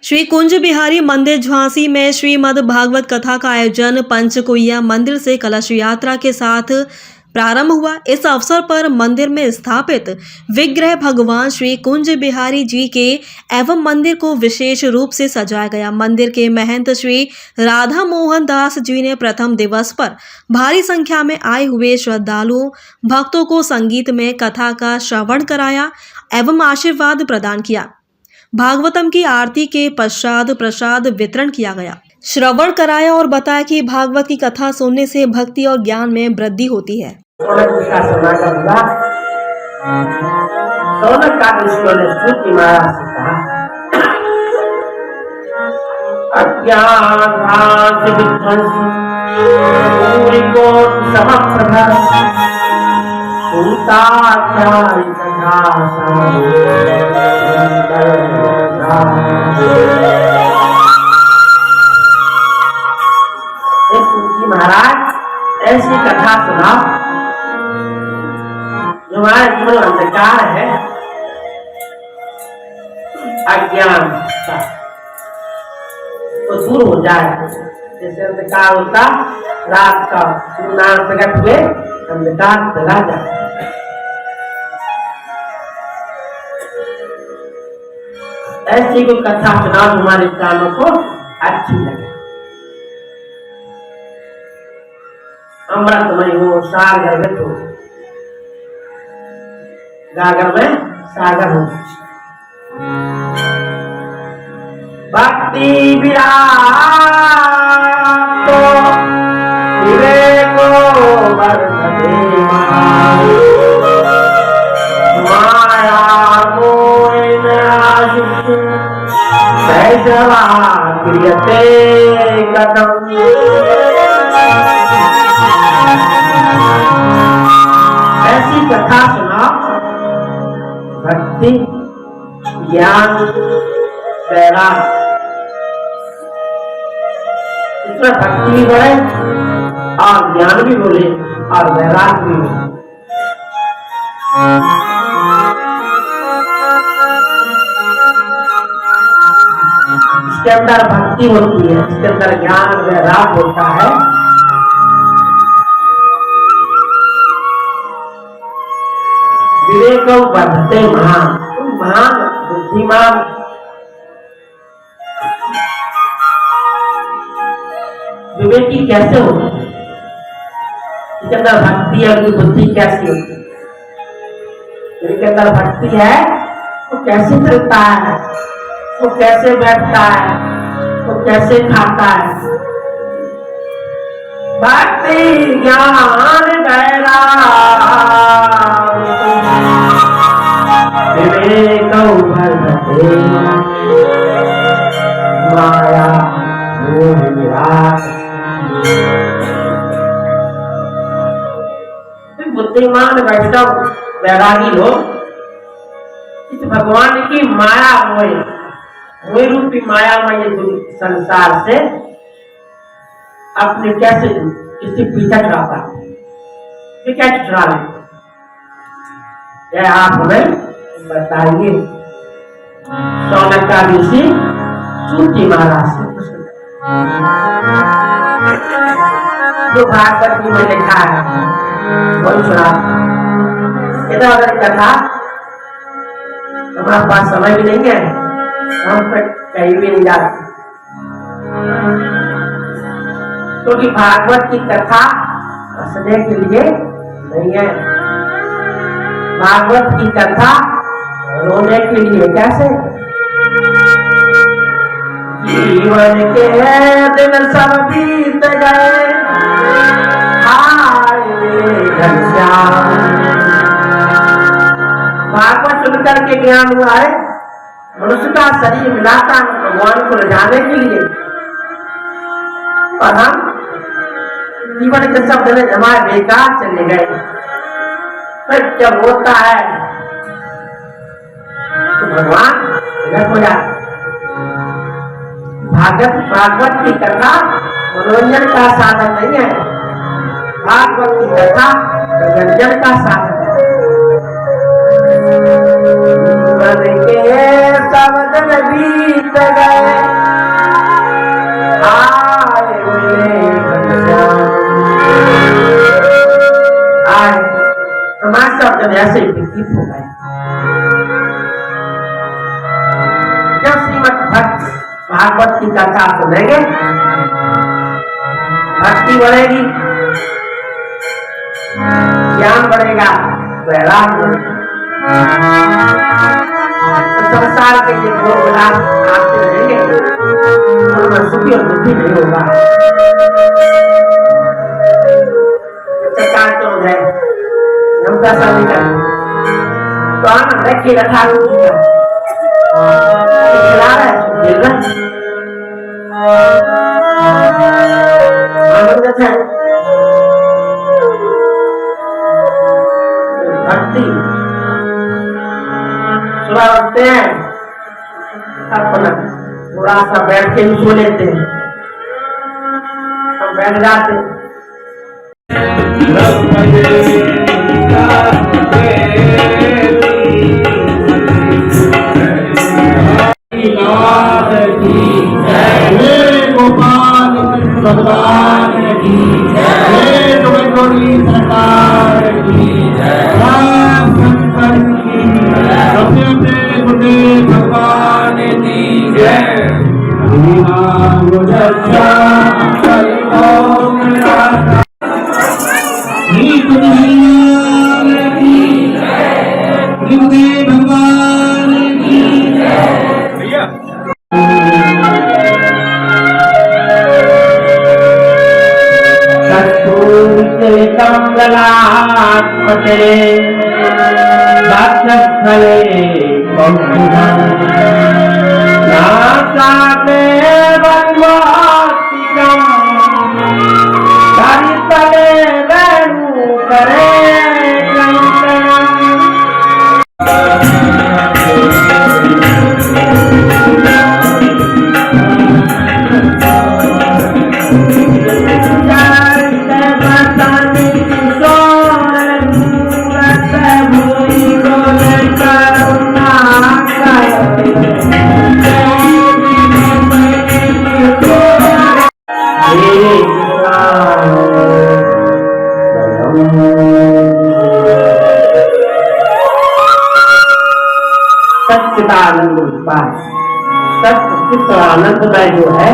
श्री कुंज बिहारी मंदिर झांसी में श्रीमद् भागवत कथा का आयोजन पंचकुइया मंदिर से कलश यात्रा के साथ प्रारंभ हुआ। इस अवसर पर मंदिर में स्थापित विग्रह भगवान श्री कुंज बिहारी जी के एवं मंदिर को विशेष रूप से सजाया गया। मंदिर के महंत श्री राधा मोहन दास जी ने प्रथम दिवस पर भारी संख्या में आए हुए श्रद्धालुओं भक्तों को संगीत में कथा का श्रवण कराया एवं आशीर्वाद प्रदान किया। भागवतम की आरती के पश्चात प्रसाद वितरण किया गया, श्रवण कराया और बताया कि भागवत की कथा सुनने से भक्ति और ज्ञान में वृद्धि होती है। महाराज ऐसी कथा सुना जो हमारे जीवन अंधकार है, अज्ञान तो दूर हो जाए। जैसे अंधकार होता रात का सूर्य प्रकट हुए अंधकार चला जाए। ऐसी कोई कथा सुनाओ हमारे कानों को अच्छी लगे। अमृतमय हो, सागर में हो, गागर में सागर हो। भक्ति विराट विवेको वर्तते माया मोह आशिषु वैष्णवा क्रियते कथम। ऐसी कथा सुना भक्ति ज्ञान वैराग, इसमें भक्ति भी बढ़े और ज्ञान भी बोले और वैराग भी बोले। इसके अंदर भक्ति होती है, इसके अंदर ज्ञान वैराग होता है। विवेक वर्धते महान, महान बुद्धिमान विवेकी कैसे होता है? इसके अंदर भक्ति है, उनकी बुद्धि कैसी होती है? जिनके अंदर भक्ति है वो कैसे चलता है, वो कैसे बैठता है, वो कैसे खाता है। भक्ति ज्ञान वैराग विवेक वर्धते माया मोह निराश। बुद्धिमान वैष्णव वैरागी लोग इस भगवान की माया मोह रूपी माया में ये संसार से अपने कैसे किसी पीछा छुड़ाता है, ये कैसे छुड़ा लेते? यह आप हमें बताइए। सौनका ऋषि सूत महाराज से जो भागवत जी में लिखा है वही सुना। इधर अगर कथा हमारे पास समय भी नहीं है, हम कहीं भी नहीं जाते, क्योंकि भागवत की कथा हंसने के लिए नहीं है। भागवत की कथा रोने के लिए। कैसे? जीवन के दिन सब बीत गए, भागवत सुनकर के ज्ञान हुआ है। मनुष्य का शरीर मिलाता भगवान को रिझाने के लिए, और हम जीवन के सब दिन हमारे बेकार चले गए। फिर जब होता है तो भगवान प्रकट हो जाते। भागवत की कथा मनोरंजन का साधन नहीं है, भागवत की कथा मनोरंजन का साधन है। जीवन के सब दिन बीत गए, वैसे ही व्यतीत हो गए। जब श्रीमद् भागवत की कथा सुनेंगे, भक्ति बढ़ेगी, ज्ञान बढ़ेगा, वैराग्य बढ़ेगा। तो संसार के जो भोग विलास आते रहेंगे उनमें सुखी और दुखी नहीं होगा। सरकार तो है, हम पैसा नहीं करते तो आनंद है कि रखा खिला रहा है, खेल रहा है, आनंद है। भक्ति सुबह उठते हैं, अपना थोड़ा सा बैठ के सो लेते हैं, हम बैठ जाते हैं। गोपाल भगवान की जय, जोड़ी सरकार की जय, शंकर की जय, गुरुदेव भगवान की जय। गुरुदेव भगवान की जय। कमलात्मते दाक्षस्थले बहुधन नासाते वन्वासिकं धरितले वेणुकरे कंकणम्। सच्चिदानंद उत्पाद सच्चित आनंदमय जो है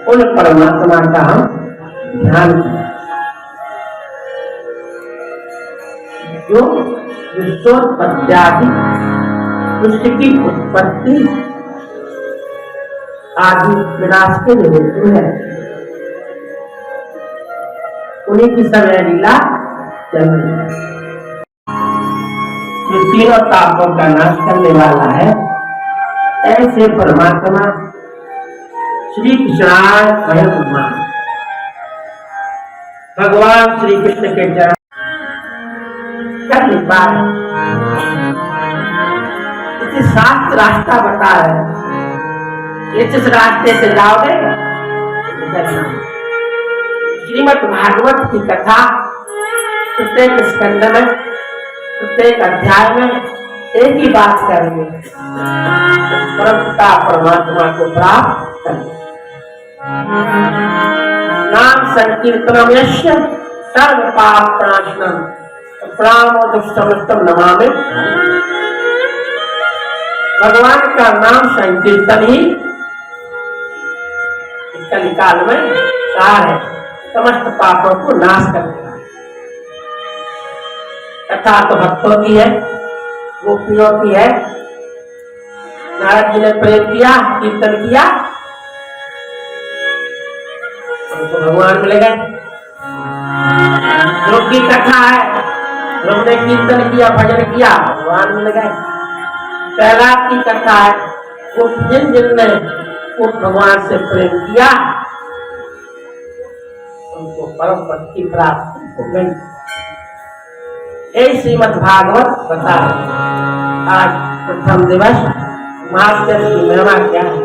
उन परमात्मा का हम ध्यान करें, जो विश्वोत्पत्त्यादि सृष्टि की उत्पत्ति आदि विनाश के हेतु है। उन्हीं की समय लीला चल रही है। जो तीनों तापों का नाश करने वाला है, ऐसे परमात्मा श्री कृष्ण भगवान भगवान श्री कृष्ण के चरण कर कृपा है। इसे शास्त्र रास्ता बता रहे, जिस रास्ते से जाओगे श्रीमद् भागवत की कथा प्रत्येक स्कंद में प्रत्येक अध्याय में एक ही बात करेंगे, परमपिता परमात्मा को प्राप्त करेंगे। नाम संकीर्तनम यस्य सर्व पाप प्रणाशनम प्राणोदुष्टमस्तम नमामि। भगवान का नाम संकीर्तन ही इस कलिकाल में सार है, समस्त पापों को नाश करने वाला। कथा तो भक्तों की है, गोपियों की है। नारद जी ने प्रेम किया, कीर्तन किया, उनको भगवान मिल गए। जो की कथा है, हमने कीर्तन किया, भजन किया, भगवान मिल गए। प्रहलाद की कथा है, वो जिन जिनने उस भगवान से प्रेम किया उनको परम पद की प्राप्ति हो गई। यही श्रीमद् भागवत बता आज प्रथम दिवस महात्म्य की महिमा क्या है।